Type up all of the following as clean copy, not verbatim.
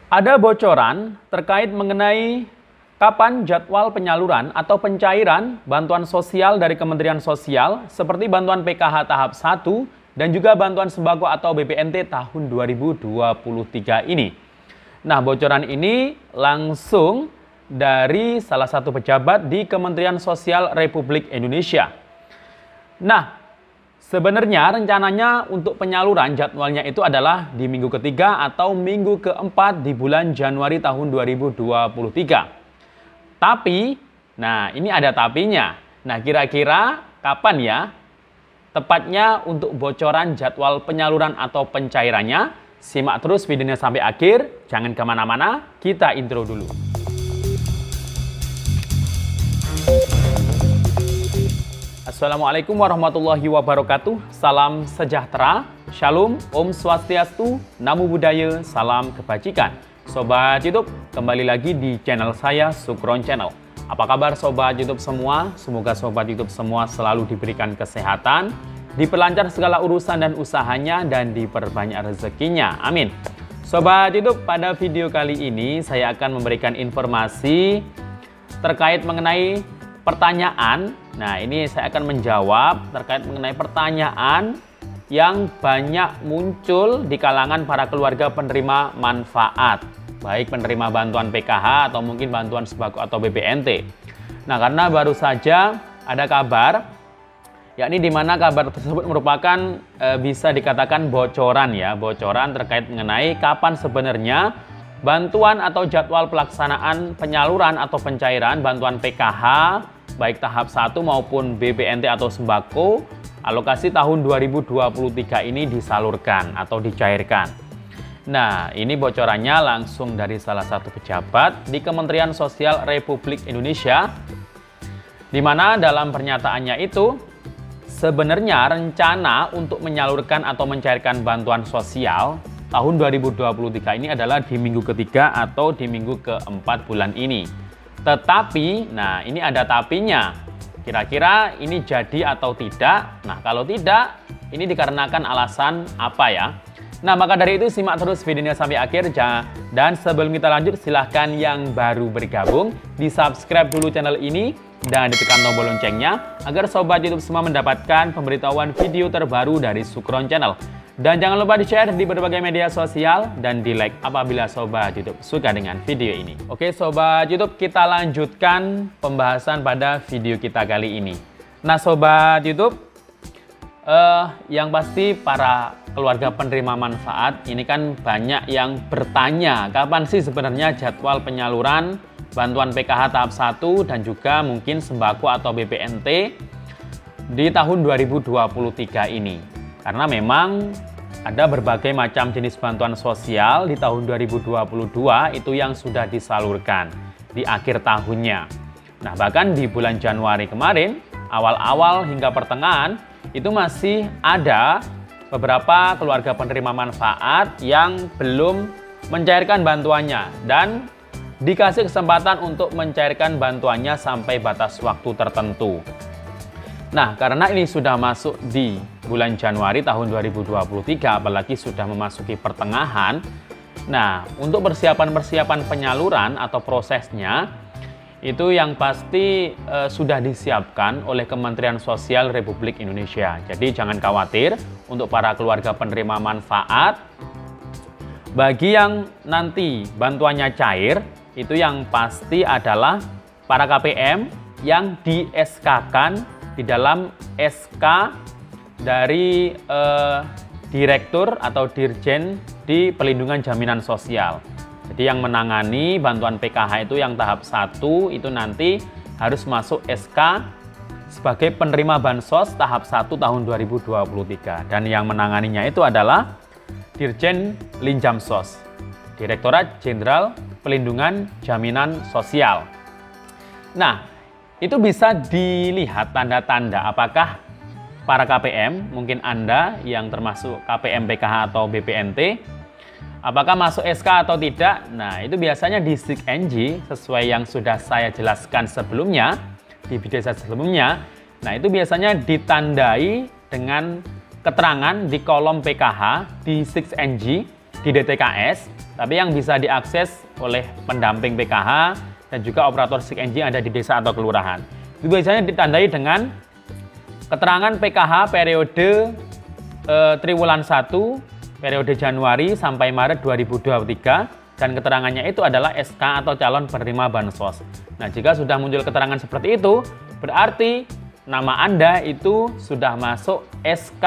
Ada bocoran terkait mengenai kapan jadwal penyaluran atau pencairan bantuan sosial dari Kementerian Sosial seperti bantuan PKH tahap 1 dan juga bantuan sembako atau BPNT tahun 2023 ini. Nah, bocoran ini langsung dari salah satu pejabat di Kementerian Sosial Republik Indonesia. Nah, sebenarnya rencananya untuk penyaluran jadwalnya itu adalah di minggu ketiga atau minggu keempat di bulan Januari tahun 2023. Tapi, nah ini ada tapinya. Nah, kira-kira kapan ya tepatnya untuk bocoran jadwal penyaluran atau pencairannya? Simak terus videonya sampai akhir, jangan kemana-mana, kita intro dulu. Assalamualaikum warahmatullahi wabarakatuh. Salam sejahtera, shalom, om swastiastu, namo buddhaya, salam kebajikan. Sobat YouTube, kembali lagi di channel saya, Sukron Channel. Apa kabar Sobat YouTube semua? Semoga Sobat YouTube semua selalu diberikan kesehatan, diperlancar segala urusan dan usahanya, dan diperbanyak rezekinya. Amin. Sobat YouTube, pada video kali ini saya akan memberikan informasi terkait mengenai pertanyaan. Nah, ini saya akan menjawab terkait mengenai pertanyaan yang banyak muncul di kalangan para keluarga penerima manfaat, baik penerima bantuan PKH atau mungkin bantuan sembako atau BPNT. Nah, karena baru saja ada kabar, yakni di mana kabar tersebut merupakan bisa dikatakan bocoran ya, bocoran terkait mengenai kapan sebenarnya bantuan atau jadwal pelaksanaan penyaluran atau pencairan bantuan PKH baik tahap 1 maupun BPNT atau sembako alokasi tahun 2023 ini disalurkan atau dicairkan. Nah, ini bocorannya langsung dari salah satu pejabat di Kementerian Sosial Republik Indonesia, di mana dalam pernyataannya itu sebenarnya rencana untuk menyalurkan atau mencairkan bantuan sosial tahun 2023 ini adalah di minggu ketiga atau di minggu keempat bulan ini. Tetapi, nah ini ada tapinya. Kira-kira ini jadi atau tidak? Nah, kalau tidak, ini dikarenakan alasan apa ya? Nah, maka dari itu simak terus videonya sampai akhir. Dan sebelum kita lanjut, silahkan yang baru bergabung di-subscribe dulu channel ini dan ditekan tombol loncengnya agar Sobat YouTube semua mendapatkan pemberitahuan video terbaru dari Sukron Channel. Dan jangan lupa di-share di berbagai media sosial dan di-like apabila Sobat YouTube suka dengan video ini. Oke Sobat YouTube, kita lanjutkan pembahasan pada video kita kali ini. Nah Sobat YouTube, yang pasti para keluarga penerima manfaat ini kan banyak yang bertanya kapan sih sebenarnya jadwal penyaluran bantuan PKH tahap 1 dan juga mungkin sembako atau BPNT di tahun 2023 ini. Karena memang ada berbagai macam jenis bantuan sosial di tahun 2022 itu yang sudah disalurkan di akhir tahunnya. Nah, bahkan di bulan Januari kemarin, awal-awal hingga pertengahan, itu masih ada beberapa keluarga penerima manfaat yang belum mencairkan bantuannya dan dikasih kesempatan untuk mencairkan bantuannya sampai batas waktu tertentu. Nah, karena ini sudah masuk di bulan Januari tahun 2023, apalagi sudah memasuki pertengahan. Nah, untuk persiapan-persiapan penyaluran atau prosesnya, itu yang pasti sudah disiapkan oleh Kementerian Sosial Republik Indonesia. Jadi jangan khawatir untuk para keluarga penerima manfaat. Bagi yang nanti bantuannya cair, itu yang pasti adalah para KPM yang di-SK-kan di dalam SK dari Direktur atau Dirjen di Pelindungan Jaminan Sosial. Jadi yang menangani bantuan PKH itu yang tahap 1 itu nanti harus masuk SK sebagai penerima bansos tahap 1 tahun 2023. Dan yang menanganinya itu adalah Dirjen Linjamsos, Direktorat Jenderal Pelindungan Jaminan Sosial. Nah, itu bisa dilihat tanda-tanda apakah para KPM, mungkin Anda yang termasuk KPM PKH atau BPNT, apakah masuk SK atau tidak. Nah, itu biasanya di SIG-NG sesuai yang sudah saya jelaskan sebelumnya, di video saya sebelumnya. Nah, itu biasanya ditandai dengan keterangan di kolom PKH di SIG-NG di DTKS, tapi yang bisa diakses oleh pendamping PKH dan juga operator stick engine ada di desa atau kelurahan. Itu biasanya ditandai dengan keterangan PKH periode triwulan 1 periode Januari sampai Maret 2023 dan keterangannya itu adalah SK atau calon penerima bansos. Nah, jika sudah muncul keterangan seperti itu, berarti nama Anda itu sudah masuk SK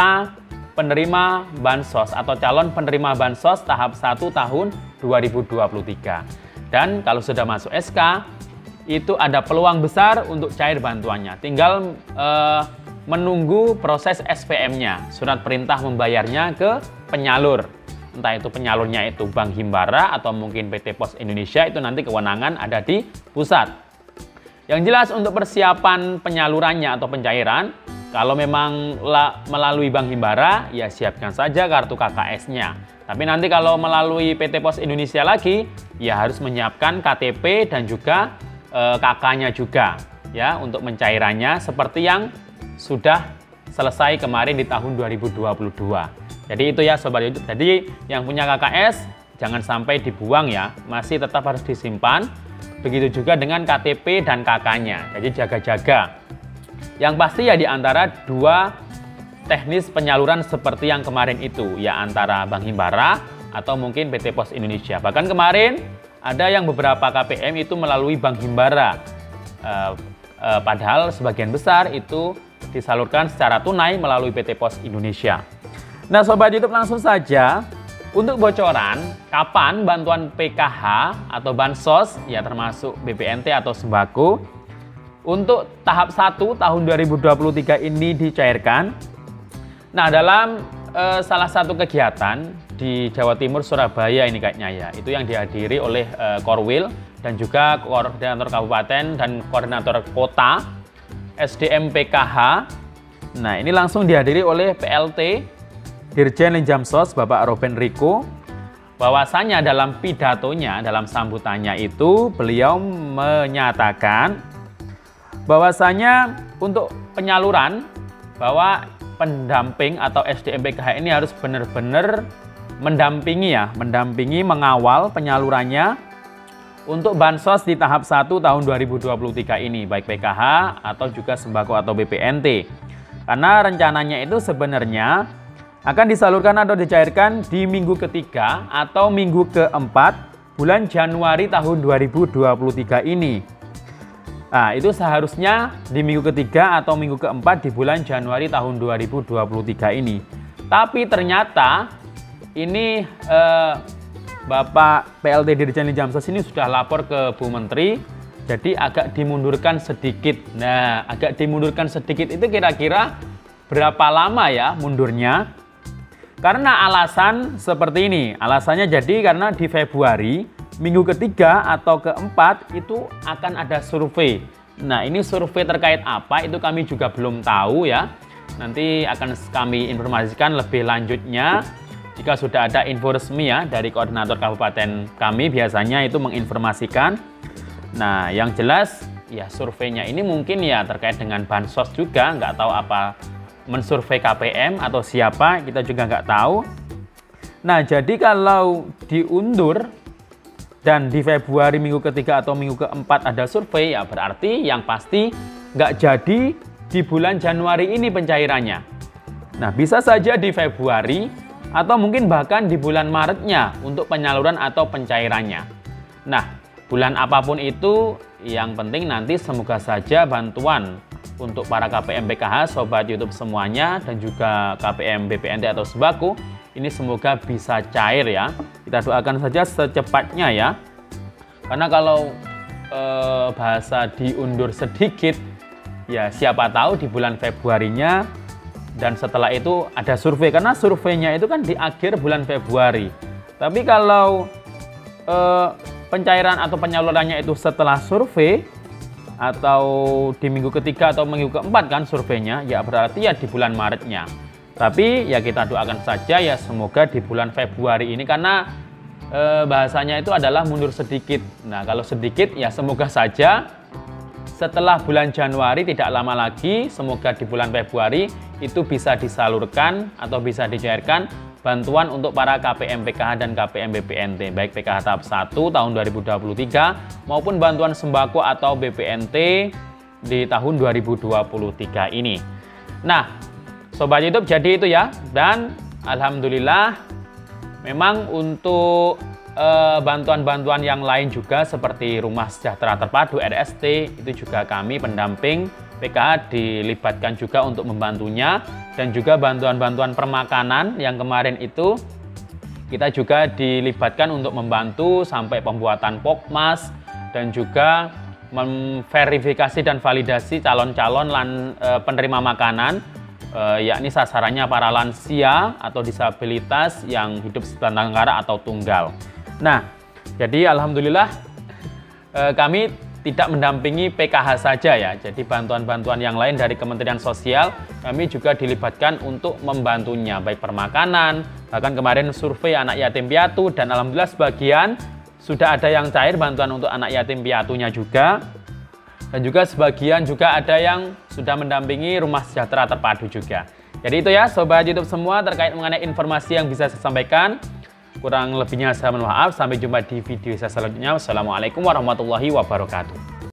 penerima bansos atau calon penerima bansos tahap 1 tahun 2023. Dan kalau sudah masuk SK, itu ada peluang besar untuk cair bantuannya. Tinggal menunggu proses SPM-nya, surat perintah membayarnya ke penyalur. Entah itu penyalurnya itu Bank Himbara atau mungkin PT Pos Indonesia, itu nanti kewenangan ada di pusat. Yang jelas untuk persiapan penyalurannya atau pencairan, kalau memang melalui Bank Himbara, ya siapkan saja kartu KKS-nya. Tapi nanti kalau melalui PT Pos Indonesia lagi, ya harus menyiapkan KTP dan juga KK-nya juga, ya, untuk mencairannya seperti yang sudah selesai kemarin di tahun 2022. Jadi itu ya Sobat YouTube. Jadi yang punya KKS jangan sampai dibuang ya, masih tetap harus disimpan. Begitu juga dengan KTP dan KK-nya. Jadi jaga-jaga. Yang pasti ya di antara dua teknis penyaluran seperti yang kemarin itu, ya antara Bank Himbara atau mungkin PT Pos Indonesia. Bahkan kemarin ada yang beberapa KPM itu melalui Bank Himbara. Padahal sebagian besar itu disalurkan secara tunai melalui PT Pos Indonesia. Nah Sobat YouTube, langsung saja untuk bocoran kapan bantuan PKH atau bansos, ya termasuk BPNT atau sembako, untuk tahap 1 tahun 2023 ini dicairkan. Nah dalam salah satu kegiatan di Jawa Timur, Surabaya ini kayaknya ya, itu yang dihadiri oleh Korwil dan juga koordinator kabupaten dan koordinator kota SDM PKH. Nah ini langsung dihadiri oleh PLT Dirjen Linjamsos Bapak Robin Riko. Bahwasanya dalam pidatonya, dalam sambutannya itu beliau menyatakan bahwasanya untuk penyaluran bahwa pendamping atau SDM PKH ini harus benar-benar mendampingi ya, mengawal penyalurannya untuk bansos di tahap 1 tahun 2023 ini, baik PKH atau juga sembako atau BPNT. Karena rencananya itu sebenarnya akan disalurkan atau dicairkan di minggu ketiga atau minggu keempat bulan Januari tahun 2023 ini. Nah, itu seharusnya di minggu ketiga atau minggu keempat di bulan Januari tahun 2023 ini. Tapi ternyata ini Bapak PLT Dirjen Linjamsos ini sudah lapor ke Bu Menteri, jadi agak dimundurkan sedikit. Nah, agak dimundurkan sedikit itu kira-kira berapa lama ya mundurnya? Karena alasan seperti ini. Alasannya jadi karena di Februari, minggu ketiga atau keempat itu akan ada survei. Nah, ini survei terkait apa itu kami juga belum tahu ya. Nanti akan kami informasikan lebih lanjutnya jika sudah ada info resmi ya dari koordinator kabupaten kami, biasanya itu menginformasikan. Nah, yang jelas ya surveinya ini mungkin ya terkait dengan bansos juga, nggak tahu apa mensurvei KPM atau siapa, kita juga nggak tahu. Nah, jadi kalau diundur dan di Februari minggu ketiga atau minggu keempat ada survei, ya berarti yang pasti nggak jadi di bulan Januari ini pencairannya. Nah, bisa saja di Februari atau mungkin bahkan di bulan Maretnya untuk penyaluran atau pencairannya. Nah, bulan apapun itu, yang penting nanti semoga saja bantuan untuk para KPM PKH, Sobat YouTube semuanya, dan juga KPM BPNT atau sembako, ini semoga bisa cair ya. Kita doakan saja secepatnya ya. Karena kalau bahasa diundur sedikit, ya siapa tahu di bulan Februarinya dan setelah itu ada survei, karena surveinya itu kan di akhir bulan Februari. Tapi kalau pencairan atau penyalurannya itu setelah survei atau di minggu ketiga atau minggu keempat kan surveinya, ya berarti ya di bulan Maretnya. Tapi ya kita doakan saja ya semoga di bulan Februari ini, karena bahasanya itu adalah mundur sedikit. Nah, kalau sedikit ya semoga saja setelah bulan Januari tidak lama lagi, semoga di bulan Februari itu bisa disalurkan atau bisa dicairkan bantuan untuk para KPM PKH dan KPM BPNT, baik PKH tahap 1 tahun 2023 maupun bantuan sembako atau BPNT di tahun 2023 ini. Nah, Sobat YouTube, jadi itu ya. Dan alhamdulillah memang untuk bantuan-bantuan yang lain juga seperti Rumah Sejahtera Terpadu RST itu juga kami pendamping PKH dilibatkan juga untuk membantunya, dan juga bantuan-bantuan permakanan yang kemarin itu kita juga dilibatkan untuk membantu sampai pembuatan pokmas dan juga memverifikasi dan validasi calon-calon penerima makanan, yakni sasarannya para lansia atau disabilitas yang hidup sebatang kara atau tunggal. Nah, jadi alhamdulillah kami tidak mendampingi PKH saja ya. Jadi bantuan-bantuan yang lain dari Kementerian Sosial kami juga dilibatkan untuk membantunya, baik permakanan, bahkan kemarin survei anak yatim piatu, dan alhamdulillah sebagian sudah ada yang cair bantuan untuk anak yatim piatunya juga. Dan juga sebagian juga ada yang sudah mendampingi Rumah Sejahtera Terpadu juga. Jadi itu ya Sobat YouTube semua terkait mengenai informasi yang bisa saya sampaikan. Kurang lebihnya saya mohon maaf. Sampai jumpa di video saya selanjutnya. Wassalamualaikum warahmatullahi wabarakatuh.